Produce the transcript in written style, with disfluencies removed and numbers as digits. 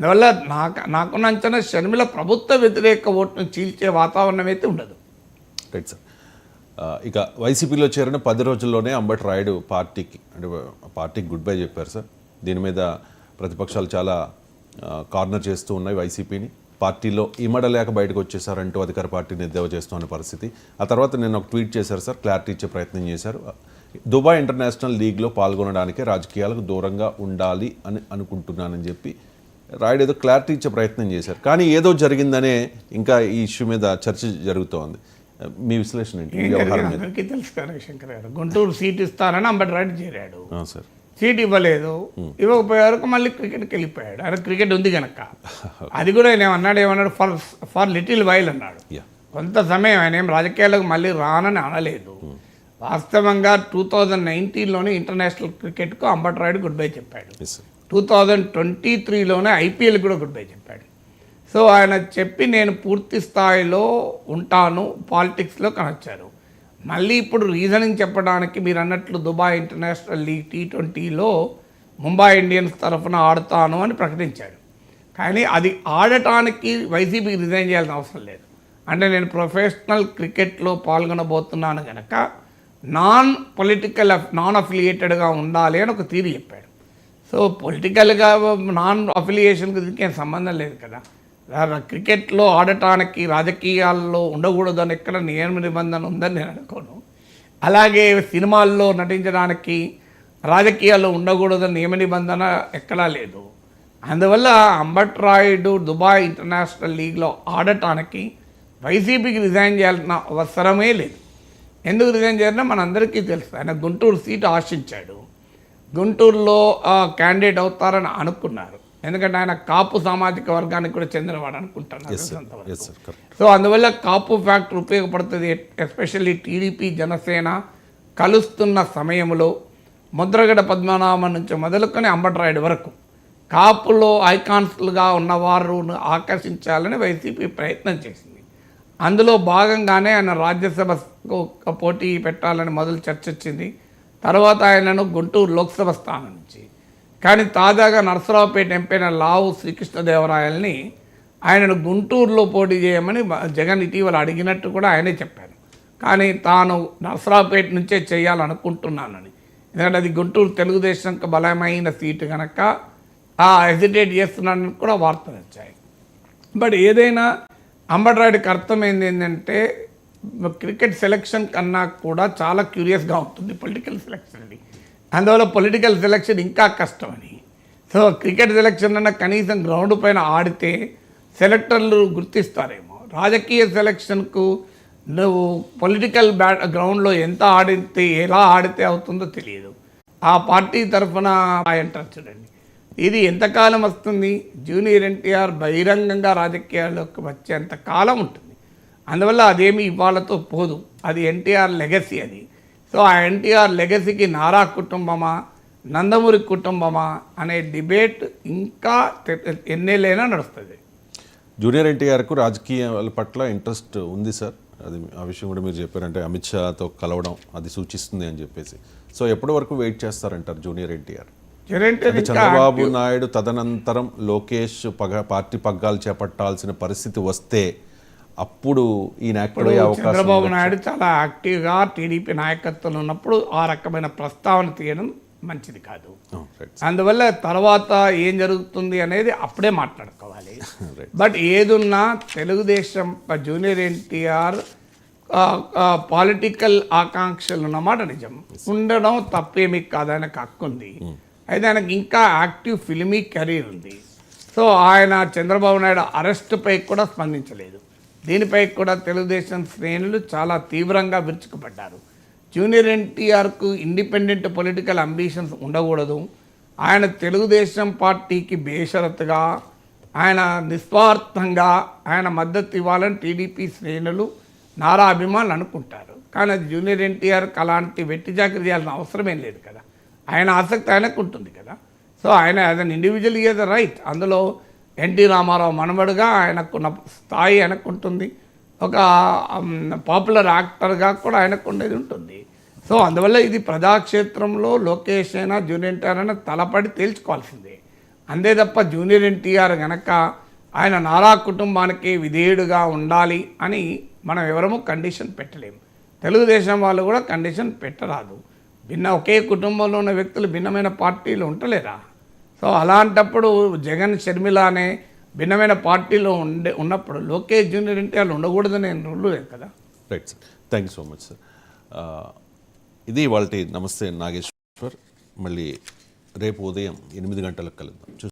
అందువల్ల నాకున్న అంచనా షర్మిల ప్రభుత్వ వ్యతిరేక ఓటును చీల్చే వాతావరణం అయితే ఉండదు. Right sir. ఇక వైసీపీలో చేరిన 10 రోజుల్లోనే అంబటి రాయుడు పార్టీకి గుడ్ బై చెప్పారు సార్. దీని మీద ప్రతిపక్షాలు చాలా కార్నర్ చేస్తూ ఉన్నాయి వైసీపీని. పార్టీలో ఇమడలేక బయటకు వచ్చేసారంటూ అధికార పార్టీని ఎద్దేవా చేస్తున్న పరిస్థితి. ఆ తర్వాత నేను ఒక ట్వీట్ చేశారు సార్, క్లారిటీ ఇచ్చే ప్రయత్నం చేశారు. దుబాయ్ ఇంటర్నేషనల్ లీగ్లో పాల్గొనడానికే రాజకీయాలకు దూరంగా ఉండాలి అని అనుకుంటున్నానని చెప్పి రాయుడు ఏదో క్లారిటీ ఇచ్చే ప్రయత్నం చేశారు. కానీ ఏదో జరిగిందనే ఇంకా ఈ ఇష్యూ మీద చర్చ జరుగుతోంది. మీ విశ్లేషణ ఏంటి? అందరికీ తెలుసు కదా శంకర్ గారు, గుంటూరు సీట్ ఇస్తానని అంబటి రాయుడు చేరాడు. సార్ సీట్ ఇవ్వలేదు, ఇవ్వకపోయే వరకు మళ్ళీ క్రికెట్కి వెళ్ళిపోయాడు. ఆయన క్రికెట్ ఉంది కనుక అది కూడా ఆయన ఏమన్నాడు ఫర్ లిటిల్ వైల్ అన్నాడు. కొంత సమయం ఆయన ఏం రాజకీయాలకు మళ్ళీ రానని అనలేదు. వాస్తవంగా 2019లోనే ఇంటర్నేషనల్ క్రికెట్కు అంబటి రాయుడు గుడ్ బై చెప్పాడు. 2023లోనే ఐపీఎల్ కూడా గుడ్ బై చెప్పాడు. సో ఆయన చెప్పి నేను పూర్తి స్థాయిలో ఉంటాను పాలిటిక్స్లో కనొచ్చారు. మళ్ళీ ఇప్పుడు రీజనింగ్ చెప్పడానికి మీరు అన్నట్లు దుబాయ్ ఇంటర్నేషనల్ లీగ్ T20లో ముంబై ఇండియన్స్ తరఫున ఆడతాను అని ప్రకటించాడు. కానీ అది ఆడటానికి వైసీపీకి రిజైన్ చేయాల్సిన అవసరం లేదు. అంటే నేను ప్రొఫెషనల్ క్రికెట్లో పాల్గొనబోతున్నాను కనుక నాన్ అఫిలియేటెడ్గా ఉండాలి అని ఒక థియరీ చెప్పాడు. సో పొలిటికల్గా నాన్ అఫిలియేషన్కి దీనికేం సంబంధం లేదు కదా. క్రికెట్లో ఆడటానికి రాజకీయాల్లో ఉండకూడదని ఎక్కడ నియమ నిబంధన ఉందని నేను అనుకోను. అలాగే సినిమాల్లో నటించడానికి రాజకీయాల్లో ఉండకూడదని నియమ నిబంధన ఎక్కడా లేదు. అందువల్ల అంబటి రాయుడు దుబాయ్ ఇంటర్నేషనల్ లీగ్లో ఆడటానికి వైసీపీకి రిజైన్ చేయాల్సిన అవసరమే లేదు. ఎందుకు రిజైన్ చేయాలన్నా మనందరికీ తెలుసు. ఆయన గుంటూరు సీటు ఆశించాడు. గుంటూరులో క్యాండిడేట్ అవుతారని అనుకున్నారు. ఎందుకంటే ఆయన కాపు సామాజిక వర్గానికి కూడా చెందినవాడు అనుకుంటున్నారు. సో అందువల్ల కాపు ఫ్యాక్టర్ ఉపయోగపడుతుంది. ఎస్పెషల్లీ టీడీపీ జనసేన కలుస్తున్న సమయంలో ముద్రగడ పద్మనాభం నుంచి మొదలుకొని అంబటి రాయుడు వరకు కాపులో ఐకాన్స్లుగా ఉన్నవారు ఆకర్షించాలని వైసీపీ ప్రయత్నం చేసింది. అందులో భాగంగానే ఆయన రాజ్యసభకు పోటీ పెట్టాలని మొదలు చర్చ వచ్చింది. తర్వాత ఆయనను గుంటూరు లోక్సభ స్థానం నుంచి, కానీ తాజాగా నరసరావుపేట ఎంపీ లావు శ్రీకృష్ణదేవరాయల్ని ఆయనను గుంటూరులో పోటీ చేయమని జగన్ ఇటీవల అడిగినట్టు కూడా ఆయనే చెప్పారు. కానీ తాను నరసరావుపేట నుంచే చేయాలనుకుంటున్నానని, ఎందుకంటే అది గుంటూరు తెలుగుదేశంకి బలమైన సీటు కనుక హెజిటేట్ చేస్తున్నానని కూడా వార్తలు వచ్చాయి. బట్ ఏదైనా అంబటి రాయుడికి అర్థమైంది ఏంటంటే క్రికెట్ సెలక్షన్ కన్నా కూడా చాలా క్యూరియస్గా ఉంటుంది పొలిటికల్ సెలక్షన్ అని. అందువల్ల పొలిటికల్ సెలక్షన్ ఇంకా కష్టమని. సో క్రికెట్ సెలక్షన్ అన్న కనీసం గ్రౌండ్ పైన ఆడితే సెలెక్టర్లు గుర్తిస్తారేమో. రాజకీయ సెలక్షన్కు నువ్వు పొలిటికల్ గ్రౌండ్లో ఎంత ఆడితే ఎలా ఆడితే అవుతుందో తెలియదు. ఆ పార్టీ తరఫున అంటారు చూడండి, ఇది ఎంతకాలం వస్తుంది? జూనియర్ ఎన్టీఆర్ బహిరంగంగా రాజకీయాల్లోకి వచ్చేంత కాలం ఉంటుంది. అందువల్ల అదేమి ఇవాళతో పోదు. అది ఎన్టీఆర్ లెగసీ అది. సో ఆ ఎన్టీఆర్ లెగసీకి నారా కుటుంబమా నందమూరి కుటుంబమా అనే డిబేట్ ఇంకా ఎన్నేళ్ళైనా నడుస్తుంది. జూనియర్ ఎన్టీఆర్కు రాజకీయాల పట్ల ఇంట్రెస్ట్ ఉంది సార్. అది ఆ విషయం కూడా మీరు చెప్పారంటే అమిత్ షాతో కలవడం అది సూచిస్తుంది అని చెప్పేసి. సో ఎప్పటి వరకు వెయిట్ చేస్తారంటారు జూనియర్ ఎన్టీఆర్? చంద్రబాబు నాయుడు తదనంతరం లోకేష్ పార్టీ పగ్గాలు చేపట్టాల్సిన పరిస్థితి వస్తే అప్పుడు ఈయన చంద్రబాబు నాయుడు చాలా యాక్టివ్గా టీడీపీ నాయకత్వంలో ఉన్నప్పుడు ఆ రకమైన ప్రస్తావన తీయడం మంచిది కాదు. అందువల్ల తర్వాత ఏం జరుగుతుంది అనేది అప్పుడే మాట్లాడుకోవాలి. బట్ ఏదున్నా తెలుగుదేశం జూనియర్ ఎన్టీఆర్ పాలిటికల్ ఆకాంక్షలు ఉన్నమాట నిజం. ఉండడం తప్పేమీ కాదు, ఆయనకు హక్కు ఉంది. అయితే ఆయనకు ఇంకా యాక్టివ్ ఫిల్మీ కెరీర్ ఉంది. సో ఆయన చంద్రబాబు నాయుడు అరెస్టుపై కూడా స్పందించలేదు. దీనిపై కూడా తెలుగుదేశం శ్రేణులు చాలా తీవ్రంగా విరుచుకుపడ్డారు. జూనియర్ ఎన్టీఆర్కు ఇండిపెండెంట్ పొలిటికల్ అంబిషన్స్ ఉండకూడదు. ఆయన తెలుగుదేశం పార్టీకి బేషరతుగా ఆయన నిస్వార్థంగా ఆయన మద్దతు ఇవ్వాలని టీడీపీ శ్రేణులు నారా అభిమానులు అనుకుంటారు. కానీ అది జూనియర్ ఎన్టీఆర్కి అలాంటి వెట్టి చాకరీ చేయాల్సిన అవసరమేం లేదు కదా. ఆయన ఆసక్తి ఆయనకు ఉంటుంది కదా. సో ఆయన as an individual is right. అందులో ఎన్టీ రామారావు మనవడుగా ఆయనకున్న స్థాయి ఆయనకు ఉంటుంది. ఒక పాపులర్ యాక్టర్గా కూడా ఆయనకు ఉండేది ఉంటుంది. సో అందువల్ల ఇది ప్రజాక్షేత్రంలో లోకేష్ అయినా జూనియర్ ఎన్టీఆర్ అయినా తలపడి తేల్చుకోవాల్సిందే. అంతే తప్ప జూనియర్ ఎన్టీఆర్ గనక ఆయన నారా కుటుంబానికి విధేయుడుగా ఉండాలి అని మనం ఎవరము కండిషన్ పెట్టలేము. తెలుగుదేశం వాళ్ళు కూడా కండిషన్ పెట్టరాదు. ఒకే కుటుంబంలో ఉన్న వ్యక్తులు భిన్నమైన పార్టీలు ఉండలేరా? సో అలాంటప్పుడు జగన్ షర్మిల అనే భిన్నమైన పార్టీలో ఉన్నప్పుడు లోకేష్ జూనియర్ ఎన్టీఆర్ ఉండకూడదని రూల్ లేదు కదా. Right sir, thank you so much sir. ఇది ఇవాళ నమస్తే నాగేశ్వర్. మళ్ళీ రేపు ఉదయం 8 గంటలకు కలుద్దాం.